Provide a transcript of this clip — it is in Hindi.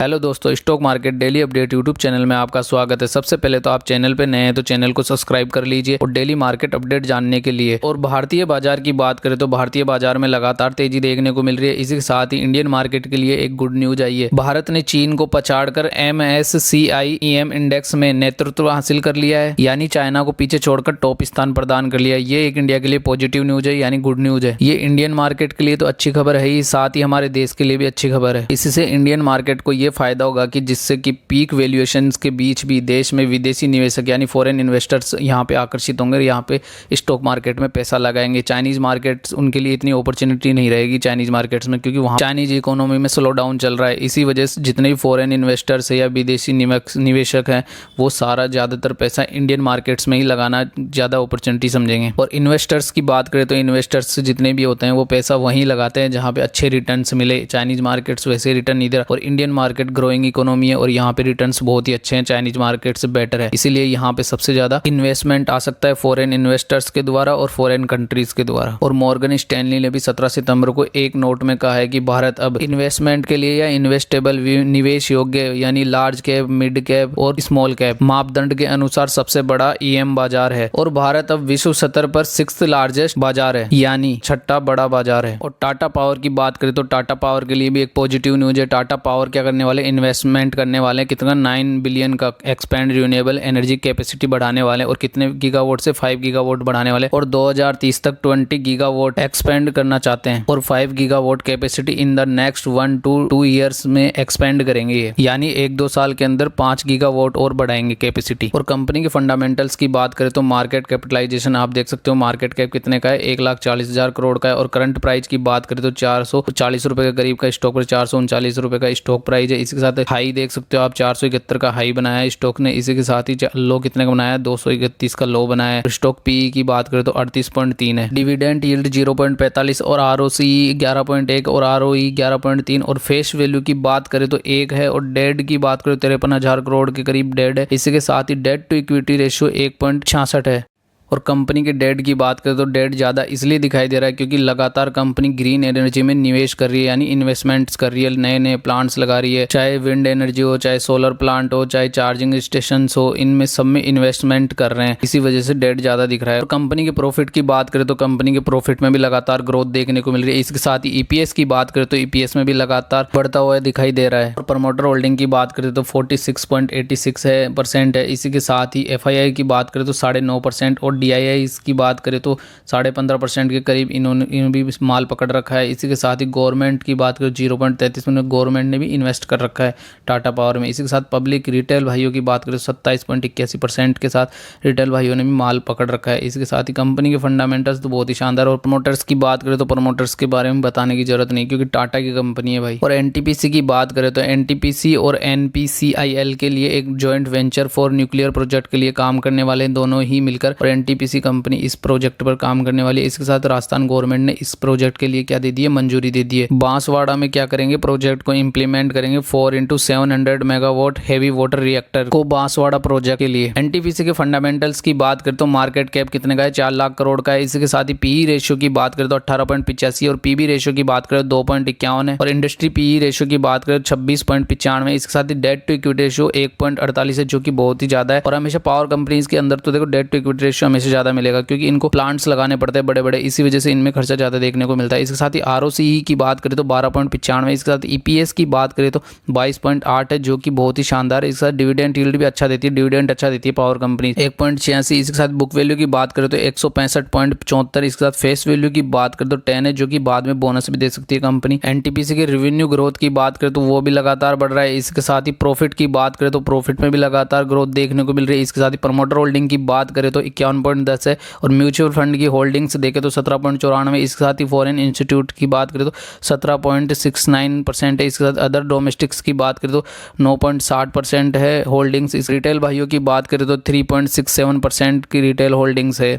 हेलो दोस्तों, stock market daily update YouTube channel में आपका स्वागत है। सबसे पहले तो आप चैनल पे नए हैं तो चैनल को सब्सक्राइब कर लीजिए और डेली मार्केट अपडेट जानने के लिए। और भारतीय बाजार की बात करें तो भारतीय बाजार में लगातार तेजी देखने को मिल रही है। इसी के साथ ही इंडियन मार्केट के लिए एक गुड न्यूज आई है। भारत ने चीन को पछाड़कर MSCI EM इंडेक्स में नेतृत्व हासिल कर लिया है, यानी चाइना को पीछे छोड़कर टॉप स्थान प्रदान कर लिया है। ये एक इंडिया के लिए पॉजिटिव न्यूज है, यानी गुड न्यूज है। ये इंडियन मार्केट के लिए तो अच्छी खबर है ही, साथ ही हमारे देश के लिए भी अच्छी खबर है। इससे इंडियन मार्केट को ये फायदा होगा कि जिससे कि पीक वैल्यूएशंस के बीच भी देश में विदेशी निवेशक यानी फॉरेन इन्वेस्टर्स यहाँ पे आकर्षित होंगे, यहाँ पे स्टॉक मार्केट में पैसा लगाएंगे। चाइनीज मार्केट्स उनके लिए इतनी अपॉर्चुनिटी नहीं रहेगी चाइनीज मार्केट्स में, क्योंकि वहाँ चाइनीज इकोनॉमी में स्लो डाउन चल रहा है। इसी वजह से जितने भी फॉरेन इन्वेस्टर्स है या विदेशी निवेशक हैं वो सारा ज़्यादातर पैसा इंडियन मार्केट्स में ही लगाना ज़्यादा अपॉर्चुनिटी समझेंगे। और इन्वेस्टर्स की बात करें तो इन्वेस्टर्स जितने भी होते हैं वो पैसा वहीं लगाते हैं जहाँ पे अच्छे रिटर्न्स मिले। चाइनीज मार्केट्स वैसे रिटर्न नहीं दे रहा, और इंडियन मार्केट ग्रोइंग इकोनॉमी है और यहाँ पे रिटर्न्स बहुत ही अच्छे हैं, चाइनीज मार्केट से बेटर है। इसीलिए यहाँ पे सबसे ज्यादा इन्वेस्टमेंट आ सकता है फॉरेन इन्वेस्टर्स के द्वारा और फॉरेन कंट्रीज के द्वारा। और मॉर्गन स्टैनली ने भी 17 सितंबर को एक नोट में कहा है कि भारत अब इन्वेस्टमेंट के लिए या इन्वेस्टेबल निवेश योग्य यानी लार्ज कैप, मिड कैप और स्मॉल कैप मापदंड के अनुसार सबसे बड़ा EM बाजार है। और भारत अब विश्व स्तर पर 6th लार्जेस्ट बाजार है, यानी छठा बड़ा बाजार है। और टाटा पावर की बात करें तो टाटा पावर के लिए भी एक पॉजिटिव न्यूज है। टाटा पावर क्या करने वाले, इन्वेस्टमेंट करने वाले, कितना 9 बिलियन का एक्सपेंड रिन्यूएबल एनर्जी कैपेसिटी बढ़ाने वाले और कितने गीगावाट से 5 गीगावाट बढ़ाने वाले, और 2030 तक 20 गीगावाट एक्सपेंड करना चाहते हैं और 5 gigawatt capacity in the next 1 to 2 years में एक्सपेंड करेंगे ये, यानी 1-2 साल के अंदर 5 गीगावाट और बढ़ाएंगे कैपेसिटी। और कंपनी के फंडामेंटल्स की बात करें तो मार्केट कैपिटलाइजेशन आप देख सकते हो, मार्केट कैप कितने का है, 1,40,000 करोड़ का है। और करंट प्राइस की बात करें तो 440 रुपए के करीब का स्टॉक पर 439 रुपए का स्टॉक प्राइस है। इसके साथ हाई देख सकते हो आप, 471 का हाई बनाया है स्टॉक ने। इसी के साथ ही लो कितने का बनाया है, 231 का लो बनाया है। स्टॉक PE की बात करें तो 38.3 है। डिविडेंड यील्ड 0.45 और ROCE 11.1 और ROE 11.3। और फेस वैल्यू की बात करें तो 1 है। और डेट की बात करें तो 53,000 करोड़ के करीब डेट है। इसी के साथ ही डेट टू इक्विटी रेशियो 1.66 है। और कंपनी के डेट की बात करें तो डेट ज़्यादा इसलिए दिखाई दे रहा है क्योंकि लगातार कंपनी ग्रीन एनर्जी में निवेश कर रही है, यानी इन्वेस्टमेंट्स कर रही है, नए नए प्लांट्स लगा रही है, चाहे विंड एनर्जी हो, चाहे सोलर प्लांट हो, चाहे चार्जिंग स्टेशन हो, इनमें सब में इन्वेस्टमेंट कर रहे हैं। इसी वजह से डेट ज़्यादा दिख रहा है। और कंपनी के प्रॉफिट की बात करें तो कंपनी के प्रॉफिट में भी लगातार ग्रोथ देखने को मिल रही है। इसके साथ ही EPS की बात करें तो EPS में भी लगातार बढ़ता हुआ दिखाई दे रहा है। और प्रमोटर होल्डिंग की बात करें तो 46.86% है। इसी के साथ ही FII की बात करें तो 9.5% और DII की बात करें तो 15.5% के करीब इन्होंने भी माल पकड़ रखा है। इसी के साथ ही गवर्नमेंट की बात करें 0.33% गवर्नमेंट ने भी इन्वेस्ट कर रखा है टाटा पावर में। इसी के साथ पब्लिक रिटेल भाइयों की बात करें तो 27.81% के साथ रिटेल भाइयों ने भी माल पकड़ रखा है। इसके साथ ही कंपनी के फंडामेंटल्स तो बहुत ही शानदार। और प्रमोटर्स की बात करें तो प्रमोटर्स के बारे में बताने की जरूरत नहीं क्योंकि टाटा की कंपनी है भाई। और NTPC की बात करें तो NTPC और NPCIL के लिए एक joint venture for nuclear project के लिए काम करने वाले दोनों ही मिलकर, और NTPC कंपनी इस प्रोजेक्ट पर काम करने वाली है। इसके साथ राजस्थान गवर्नमेंट ने इस प्रोजेक्ट के लिए क्या दे दी है, मंजूरी दे दी है। बांसवाड़ा में क्या करेंगे, प्रोजेक्ट को इंप्लीमेंट करेंगे 4x700 megawatt heavy water reactor को बांसवाड़ा प्रोजेक्ट के लिए। NTPC के फंडामेंटल्स की बात करें तो मार्केट कैप कितने का है, 4 लाख करोड़ का है। इसके साथ ही PE रेशियो की बात करें तो 18.85 और PB रेशियो की बात करें 2.51 है। और इंडस्ट्री PE रेशियो की बात करें 26.95। इसके साथ ही डेट टू इक्विटी रेशियो 1.48 है, जो कि बहुत ही ज्यादा है। और हमेशा पावर कंपनीज के अंदर तो देखो डेट टू इक्विटी रेशियो हमेशा ज्यादा मिलेगा क्योंकि इनको प्लांट्स लगाने पड़ते हैं बड़े बड़े, इसी वजह से इनमें खर्चा ज्यादा देखने को मिलता है। इसके साथ ही ROCE की बात करें तो 12.95। इसके साथ EPS की बात करें तो 22.8 है, जो कि बहुत ही शानदार है। इसके साथ डिविडेंड यील्ड भी अच्छा देती है, डिविडेंड अच्छा देती है पावर कंपनी 1.86। इसके साथ बुक वैल्यू की बात करें तो 165.74। इसके साथ फेस वैल्यू की बात करें तो 10 है, जो कि बाद में बोनस भी दे सकती है कंपनी। NTPC के रेवेन्यू ग्रोथ की बात करें तो वो भी लगातार बढ़ रहा है। इसके साथ ही प्रॉफिट की बात करें तो प्रॉफिट में भी लगातार ग्रोथ देखने को मिल रही है। इसके साथ ही प्रमोटर होल्डिंग की बात करें तो 51.10 है। और म्यूचुअल फंड की होल्डिंग्स देखें तो 17.94। इसके साथ ही फॉरेन इंस्टीट्यूट की बात करें तो 17.69% है। इसके साथ अदर डोमेस्टिक्स की बात करें तो 9.60% है होल्डिंग्स। इस रिटेल भाइयों की बात करें तो 3.67% की रिटेल होल्डिंग्स है।